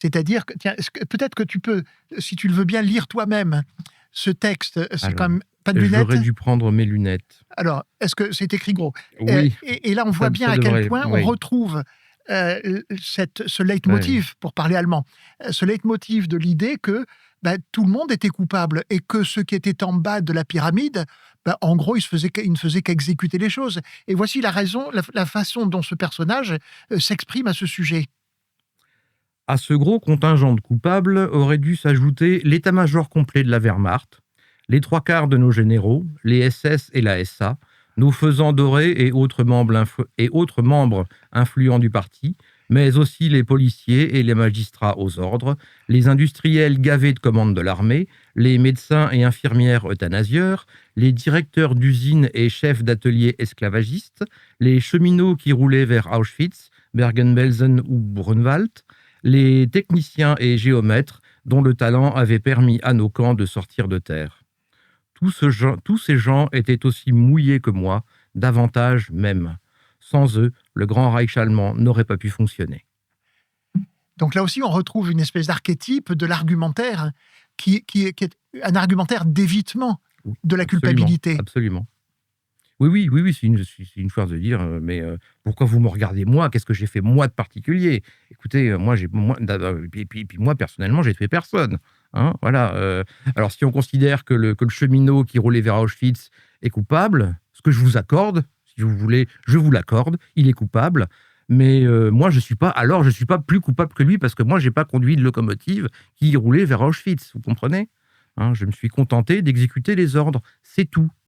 C'est-à-dire que, tiens, peut-être que tu peux, si tu le veux bien, lire toi-même ce texte. C'est Alors, quand même pas de lunettes. j'aurais dû prendre mes lunettes. Alors, est-ce que c'est écrit gros? Oui. Et là, on voit bien Ça à quel devrait, point on oui. retrouve ce Ouais. leitmotiv, pour parler allemand, ce leitmotiv de l'idée que tout le monde était coupable et que ceux qui étaient en bas de la pyramide, en gros, ils ne faisaient qu'exécuter les choses. Et voici la raison, la façon dont ce personnage s'exprime à ce sujet. À ce gros contingent de coupables aurait dû s'ajouter l'état-major complet de la Wehrmacht, les 3/4 de nos généraux, les SS et la SA, nos faisans dorés et autres membres influents du parti, mais aussi les policiers et les magistrats aux ordres, les industriels gavés de commandes de l'armée, les médecins et infirmières euthanasieurs, les directeurs d'usines et chefs d'ateliers esclavagistes, les cheminots qui roulaient vers Auschwitz, Bergen-Belsen ou Brunwald, les techniciens et géomètres dont le talent avait permis à nos camps de sortir de terre. Tous ces gens étaient aussi mouillés que moi, davantage même. Sans eux, le grand Reich allemand n'aurait pas pu fonctionner. Donc là aussi, on retrouve une espèce d'archétype de l'argumentaire qui est un argumentaire d'évitement Oui, de la absolument, culpabilité. absolument. Oui, c'est une chose de dire, mais pourquoi vous me regardez moi? Qu'est-ce que j'ai fait moi de particulier? Écoutez, puis moi personnellement, j'ai fait personne, hein, voilà. Alors si on considère que le cheminot qui roulait vers Auschwitz est coupable, ce que je vous accorde, si vous voulez, je vous l'accorde, il est coupable, mais moi je suis pas plus coupable que lui parce que moi j'ai pas conduit de locomotive qui roulait vers Auschwitz, vous comprenez? Hein, je me suis contenté d'exécuter les ordres, c'est tout.